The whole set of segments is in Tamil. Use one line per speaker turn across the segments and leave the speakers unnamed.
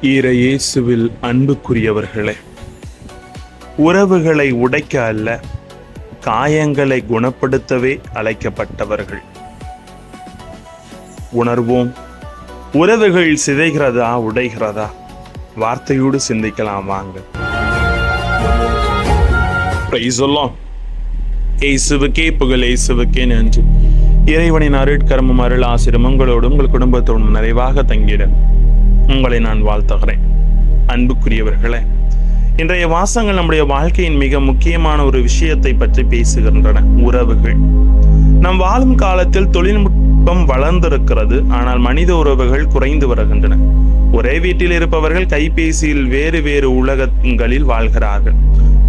இயேசுவில் அன்புக்குரியவர்களே, உறவுகளை உடைக்க அல்ல, காயங்களை குணப்படுத்தவே அழைக்கப்பட்டவர்கள். உணர்வோம், உறவுகள் சிதைகிறதா உடைகிறதா? வார்த்தையோடு சிந்திக்கலாம் வாங்க. இயேசுவுக்கே புகழ், இயேசுவுக்கே நன்றி. இறைவனின் அருட்கரமும் அருள் ஆசிரும் உங்களோடும் உங்கள் குடும்பத்தோடும் நிறைவாக தங்கிட உங்களை நான் வாழ்த்துகிறேன். அன்புக்குரியவர்களே, இன்றைய வாசகங்கள் நம்முடைய வாழ்க்கையின் மிக முக்கியமான ஒரு விஷயத்தை பற்றி பேசுகின்றன, உறவுகள். நம் வாழும் காலத்தில் தொழில்நுட்பம் வளர்ந்திருக்கிறது, ஆனால் மனித உறவுகள் குறைந்து வருகின்றன. ஒரே வீட்டில் இருப்பவர்கள் கைபேசியில் வேறு வேறு உலகங்களில் வாழ்கிறார்கள்.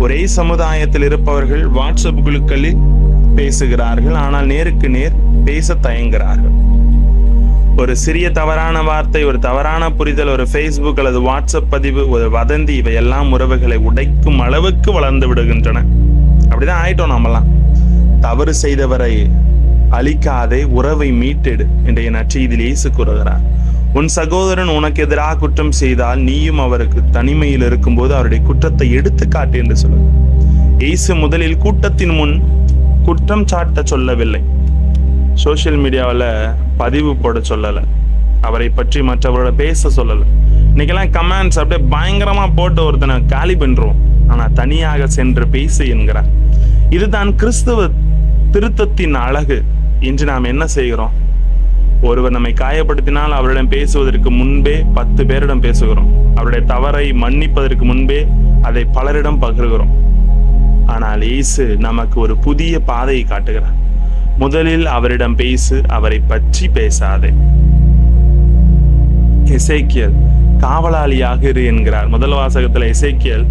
ஒரே சமுதாயத்தில் இருப்பவர்கள் வாட்ஸ்அப் குழுக்களில் பேசுகிறார்கள், ஆனால் நேருக்கு நேர் பேச தயங்குகிறார்கள். ஒரு சிறிய தவறான வார்த்தை, ஒரு தவறான புரிதல், ஒரு ஃபேஸ்புக் அல்லது வாட்ஸ்அப் பதிவு, ஒரு வதந்தி, இவையெல்லாம் உறவுகளை உடைக்கும் அளவுக்கு வளர்ந்து விடுகின்றன. அப்படிதான் ஆயிட்டோம் நாமெல்லாம். தவறு செய்தவரை அழிக்காதே, உறவை மீட்டெடு இன்றைய நற்செய்தியில் இயேசு கூறுகிறார். உன் சகோதரன் உனக்கு எதிராக குற்றம் செய்தால் நீயும் அவருக்கு தனிமையில் இருக்கும்போது அவருடைய குற்றத்தை எடுத்து காட்டு என்று சொல்லுங்க. இயேசு முதலில் கூட்டத்தின் முன் குற்றம் சாட்ட சொல்லவில்லை, சோசியல் மீடியாவில் பதிவு போட சொல்லலை, அவரை பற்றி மற்றவரோட பேச சொல்லலை. இன்னைக்கெல்லாம் கமெண்ட்ஸ் அப்படியே பயங்கரமா போட்டு ஒருத்தனை காலி பண்றோம், ஆனா தனியாக சென்று பேசு என்கிறார். இதுதான் கிறிஸ்துவ திருத்தத்தின் அழகு. இன்று நாம் என்ன செய்கிறோம்? ஒருவர் நம்மை காயப்படுத்தினால் அவரிடம் பேசுவதற்கு முன்பே 10 பேரிடம் பேசுகிறோம். அவருடைய தவறை மன்னிப்பதற்கு முன்பே அதை பலரிடம் பகிர்கிறோம். ஆனால் இயேசு நமக்கு ஒரு புதிய பாதையை காட்டுகிறார். முதலில் அவரிடம் பேசு, அவரை பற்றி பேசாதே. எசேக்கியேல் காவலாளியாக இரு என்கிறார். முதல் வாசகத்துல எசேக்கியேல்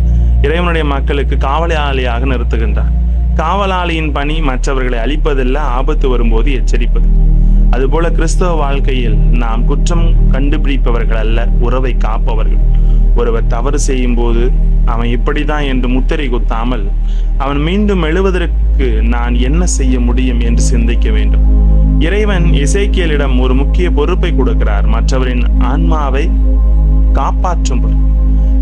இறைவனுடைய மக்களுக்கு காவலாளியாக நிறுத்துகின்றார். காவலாளியின் பணி மற்றவர்களை அழிப்பதில்ல, ஆபத்து வரும்போது எச்சரிப்பது. அதுபோல கிறிஸ்தவ வாழ்க்கையில் நாம் குற்றம் கண்டுபிடிப்பவர்கள் அல்ல, உறவை காப்பவர்கள். ஒருவர் தவறு செய்யும் போது அவன் இப்படிதான் என்று முத்திரை குத்தாமல் அவன் மீண்டும் எழுவதற்கு நான் என்ன செய்ய முடியும் என்று சிந்திக்க வேண்டும். இறைவன் எசேக்கியேலிடம் ஒரு முக்கிய பொறுப்பை கொடுக்கிறார், மற்றவரின் ஆன்மாவை காப்பாற்றும்.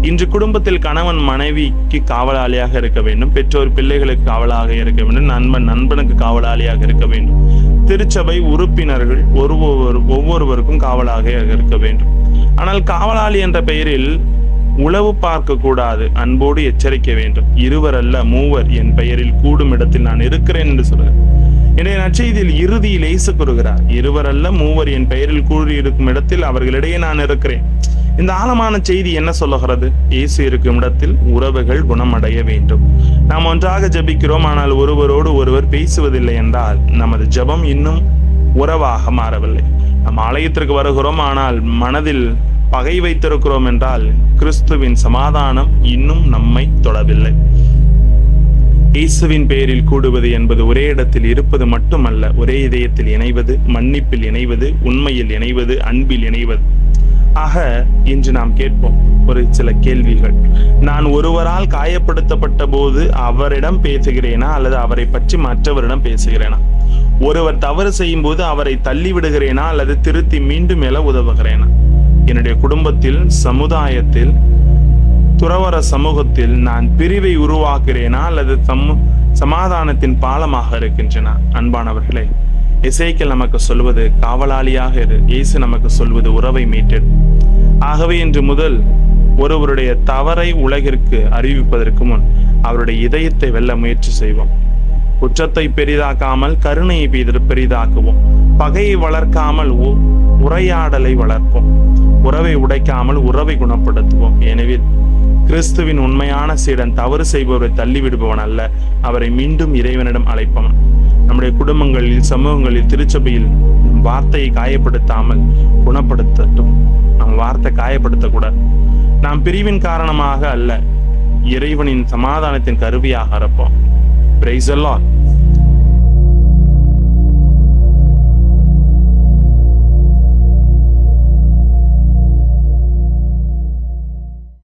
இன்று குடும்பத்தில் கணவன் மனைவிக்கு காவலாளியாக இருக்க வேண்டும், பெற்றோர் பிள்ளைகளுக்கு காவலாக இருக்க வேண்டும், நண்பன் நண்பனுக்கு காவலாளியாக இருக்க வேண்டும், திருச்சபை உறுப்பினர்கள் ஒவ்வொருவருக்கும் காவலாக இருக்க வேண்டும். ஆனால் காவலாளி என்ற பெயரில் உளவு பார்க்க கூடாது, அன்போடு எச்சரிக்க வேண்டும். 2 அல்ல 3 என் பெயரில் கூடும் இடத்தில் நான் இருக்கிறேன் என்று சொல்கிறார். இன்றைய நற்செய்தியில் இறுதியில் இயேசு கூறுகிறார், 2 அல்ல 3 என் பெயரில் கூடியிருக்கும் இடத்தில் அவர்களிடையே நான் இருக்கிறேன். இந்த ஆழமான செய்தி என்ன சொல்லுகிறது? இயேசு இருக்கும் இடத்தில் உறவுகள் குணமடைய வேண்டும். நாம் ஒன்றாக ஜெபிக்கிறோம், ஆனால் ஒருவரோடு ஒருவர் பேசுவதில்லை என்றால் நமது ஜெபம் இன்னும் உறவாக மாறவில்லை. நாம் ஆலயத்திற்கு வருகிறோம், ஆனால் மனதில் பகை வைத்திருக்கிறோம் என்றால் கிறிஸ்துவின் சமாதானம் இன்னும் நம்மை தொடவில்லை. இயேசுவின் பெயரில் கூடுவது என்பது ஒரே இடத்தில் இருப்பது மட்டுமல்ல, ஒரே இதயத்தில் இணைவது, மன்னிப்பில் இணைவது, உண்மையில் இணைவது, அன்பில் இணைவது. ஆக இன்று நாம் கேட்போம் ஒரு சில கேள்விகள். நான் ஒருவரால் காயப்படுத்தப்பட்ட போது அவரிடம் பேசுகிறேனா அல்லது அவரை பற்றி மற்றவரிடம் பேசுகிறேனா? ஒருவர் தவறு செய்யும் போது அவரை தள்ளி விடுகிறேனா அல்லது திருத்தி மீண்டும் எழ உதவுகிறேனா? என்னுடைய குடும்பத்தில், சமுதாயத்தில், துறவற சமூகத்தில் நான் பிரிவை உருவாக்குகிறேனா அல்லது சமாதானத்தின் பாலமாக இருக்கின்றன? அன்பானவர்களே, எசேக்கியேல் நமக்கு சொல்வது காவலாளியாக இரு, இயேசு நமக்கு சொல்வது உறவை மீட்டெடு. ஆகவே இன்று முதல் ஒருவருடைய தவறை உலகிற்கு அறிவிப்பதற்கு முன் அவருடைய இதயத்தை வெல்ல முயற்சி செய்வோம். குற்றத்தை பெரிதாக்காமல் கருணையை பெரிதாக்குவோம். பகையை வளர்க்காமல் உரையாடலை வளர்ப்போம். உறவை உடைக்காமல் உறவை குணப்படுத்துவோம். எனவே கிறிஸ்துவின் உண்மையான சீடன் தவறு செய்பவரை தள்ளிவிடுபவன் அல்ல, அவரை மீண்டும் இறைவனிடம் அழைப்பவன். நம்முடைய குடும்பங்களில், சமூகங்களில், திருச்சபையில் வார்த்தையை காயப்படுத்தாமல் குணப்படுத்தட்டும். நம்ம வார்த்தை காயப்படுத்தக்கூடாது. நாம் பிரிவின் காரணமாக அல்ல, இறைவனின் சமாதானத்தின் கருவியாக இருப்போம். Praise the Lord.